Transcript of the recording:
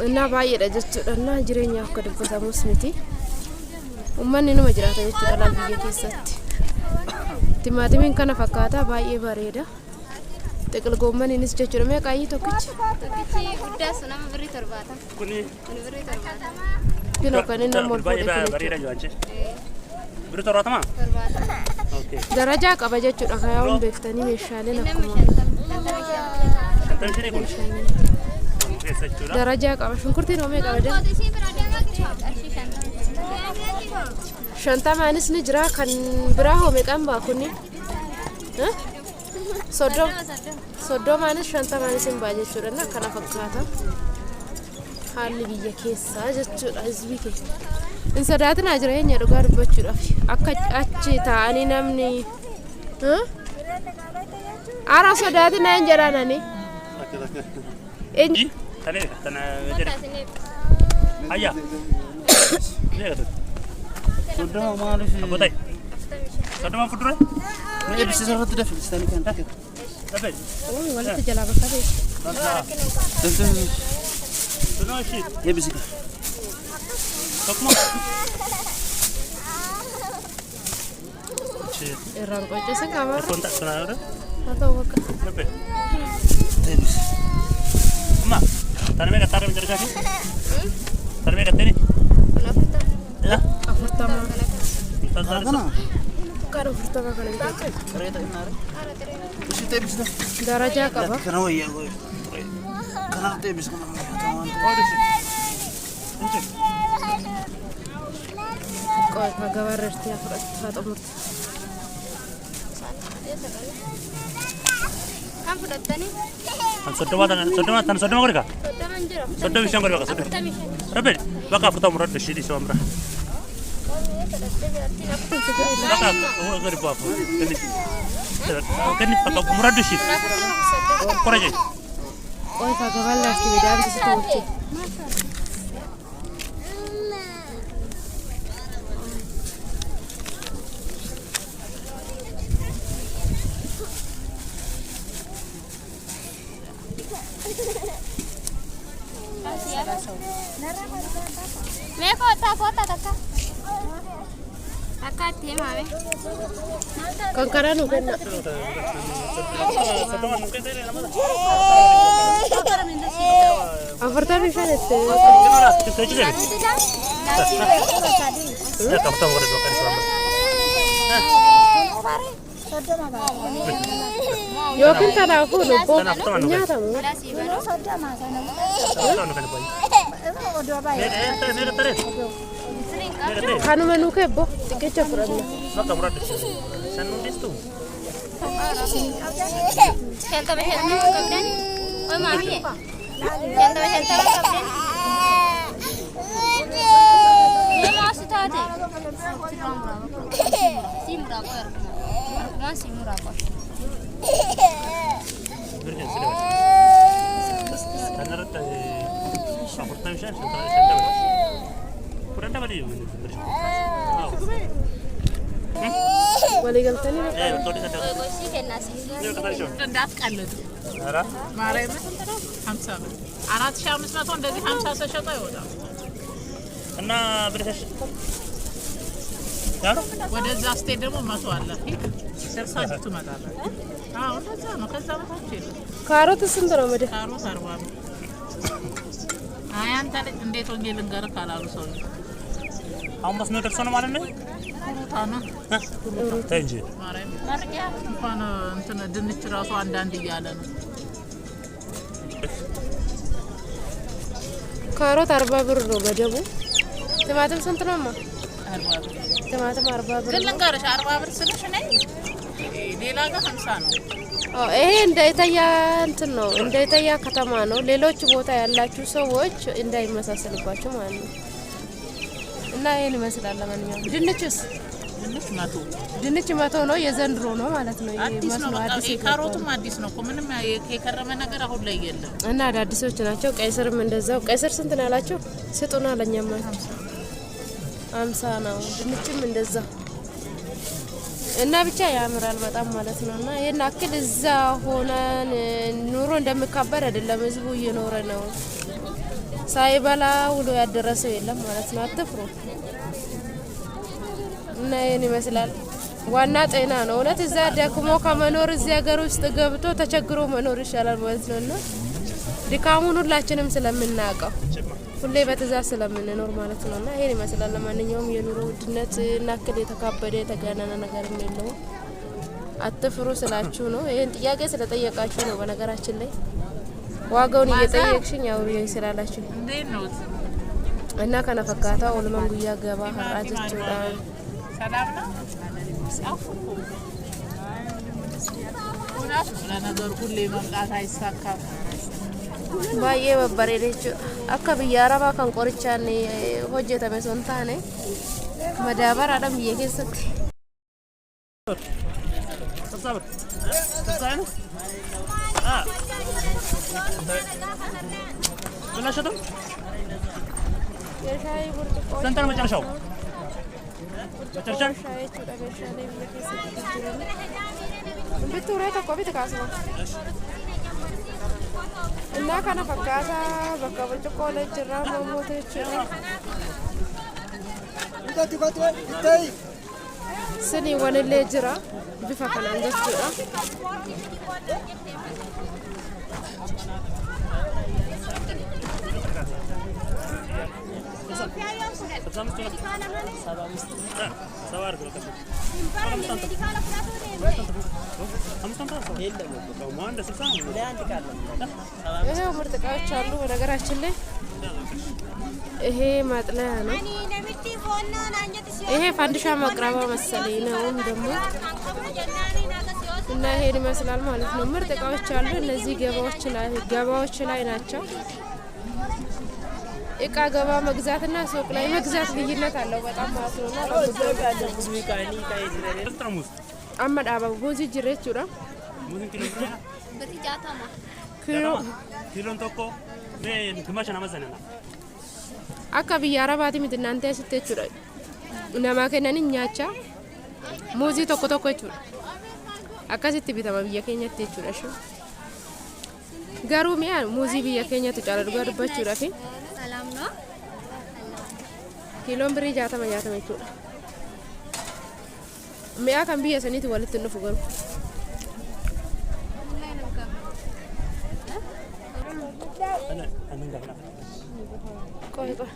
እና baay'eedha jechuudha jireenya akka dubbatamus miti ummanni numa jiraata jechuudha laal biyya keessatti timaatimiin kana fakkaata baay'ee bareeda teqil goommaniinis jechuudha mee qaayii tokkichi guddaas nama birrii 70 kuni birrii 70 kilo kan inni namool baay'ee bareeda jaanche birrii 70 okay daraja qaba jechuudha kaayaan beektanii meeshaaleen akkuma daraja qaba shunkurtiin hoomee qaba shantamaanis ni jira kan biraa hoomee qamba kunni soddomaanis shantamaanis hin baa jechuudha kana fakkaata haalli biyya keessaa jechuudha hizbii kee in sadaatina jireenya dhugaa dubbachuudhaaf akka achi taa'anii namni ara sadaatina hin jedhanani tana ayya sudah malu sih apa tay sudah mampu dulu ini bisa serut dah filistani kan tapi wala tu jalan apa tadi tentu sudah sih ya bisa takmo erang kau cakap kamar kontak kenapa atau apa apa bisa Ma, tadi mereka taruh mencari kaki. Tadi mereka tadi. Ya. Pertama. Pertama. Karo pertama kali kita. Kereta benar. Bisa bisa. Daraja apa? Karena iya gue. Karena teh bisa kemana? Oh di sini. Ini. Kau pegawai resti apa? Satu mut. Kamu datang ni? Sodoma mereka. Sodoma bisa mereka. Tapi, baka foto murad di sini semua mereka. Baka, oh gari bapak. Ini baka murad di sini. Korang je. Oh, baka balas di dalam situ uci. Meko kota kakak. Kakak dia mame. Kangkaran bukan. Afartan bisa nete. Yo kita nak aku lupa. Nyata mu. Kanu menu ke bo? Tiga cakap ni. Maka murad di sini. Saya nulis tu. Helta kapten. Oh mami. Helta kapten. Ye masih tadi. Sim berapa? Masih murah kok. Berapa sih? Karena rata apartemen saya sentai. Kurang apa dia? Boleh ganti ni? Betul di sana. Sih kena sih. Rendah kan tu. Ara? Mare me? 50. Arat Syams macam dari 50 sejuta ya. Karena berapa? ወደዛ ስቴት ደግሞ መቶ አለ ሰርሳት ትመጣለ አዎ እንደዛ ነው ከዛ በታች ካሮት ስንት ነው መደ ካሮት 40 ነው አያንተ ልጅ እንዴት ወንጌል ልንገር ካላሉ ሰው አሁን መስኖ ደርሶ ነው ማለት ነው ታና ታንጂ ማርቂያ እንኳን እንትን ድንች ራሱ አንዳንድ እያለ ነው ካሮት 40 ብር ነው በደቡ ቲማቲም ስንት ነው 40 ብር ቲማቲም 40 ብር ግን ልንገርሽ 40 ብር ስለሽ ነኝ ሌላ ጋር 50 ነው ይሄ እንደይታያ እንትን ነው እንደይታያ ከተማ ነው ሌሎች ቦታ ያላችሁ ሰዎች እንዳይመሳሰልባችሁ ማለት ነው እና ይሄን ይመስላል ለማንኛውም ድንች መቶ ነው የዘንድሮ ነው ማለት ነው ይሄ መስሎ አዲስ ካሮቱም አዲስ ነው ምንም የከረመ ነገር አሁን ላይ የለም እና አዳዲሶች ናቸው ቀይሰርም እንደዛው ቀይሰር ስንት ነው ያላችሁ ስጡና ለኛማ 50 ነው ድንችም እንደዛ እና ብቻ ያምራል በጣም ማለት ነውና ይሄን አክል እዛ ሆነን ኑሮ እንደምካበር አይደለም ህዝቡ እየኖረ ነው ሳይበላ ውሎ ያደረሰው የለም ማለት ነው አትፍሩ እና ይሄን ይመስላል ዋና ጤና ነው እውነት እዛ ደክሞ ከመኖር እዚህ ሀገር ውስጥ ገብቶ ተቸግሮ መኖር ይሻላል ማለት ነውና ድካሙን ሁላችንም ስለምናቀው ሁሌ በትዕዛዝ ስለምንኖር ማለት ነውና ይሄን ይመስላል ለማንኛውም የኑሮ ውድነት እናክል የተካበደ የተጋነነ ነገር የለው አትፍሩ ስላችሁ ነው ይሄን ጥያቄ ስለጠየቃችሁ ነው በነገራችን ላይ ዋጋውን እየጠየቅሽኝ ያው ይስላላችሁ እንዴት ነው እና ከነፈካታ ኦልማን ጉያ ገባ ሀራጅቹዳ ሰላም ነው አፍኩ ወናስ ለነገር ሁሌ መምጣት አይሳካም ባዬ በበሬለች አከብያ አረባ ካን ቆርቻኔ ሆጀተመ ሶንታኔ መዳበር አደም የከሰት ተሳበር ተሳይነ ብላሽተም የሻይ ብርጭቆ ሰንተር መጨረሻው መጨረሻው ሻይ ተደበሻኔ የከሰት ብትውራ ተቆቢ ተካሰው እና ካና ፈካታ በቃ ብርጭቆ ላይ ጅራ ሞሞቴች ስኒ ወነሌ ጅራ ቢፈከና እንደስራ ይሄው ምርጥ እቃዎች አሉ በነገራችን ላይ ይሄ ማጥለያ ነው ይሄ ፋንዲሻ ማቅረባ መሰለኝ ነው ደግሞ እና ይሄን ይመስላል ማለት ነው ምርጥ እቃዎች አሉ እነዚህ ገባዎች ላይ ናቸው እቃ ገባ መግዛትና ሱቅ ላይ መግዛት ልዩነት አለው በጣም ማለት ነው አማድ አባ ጎዚ ጅሬቹራ ሙዚን ኪሎን ቶኮ ግማሽና መዘነና አካ ቢያራባቲ ምትናንተ ያስተቹራ ነማ ከነን ኛቻ ሙዚ ቶኮ ቶኮ ቹራ አካሲት ቢተማ ቢያ ከኛት ቹራ ሹ ጋሩ ሚያ ሙዚ ቢያ ከኛት ጫራ ዱጋ ዱባቹራ ፊ ሰላም ነው ኪሎን ብሪ ጃታ ማያታ መቹራ ሚያ ካን ቢያ ሰኒት ወልት ነው ፈገሩ ቆይ ቆይ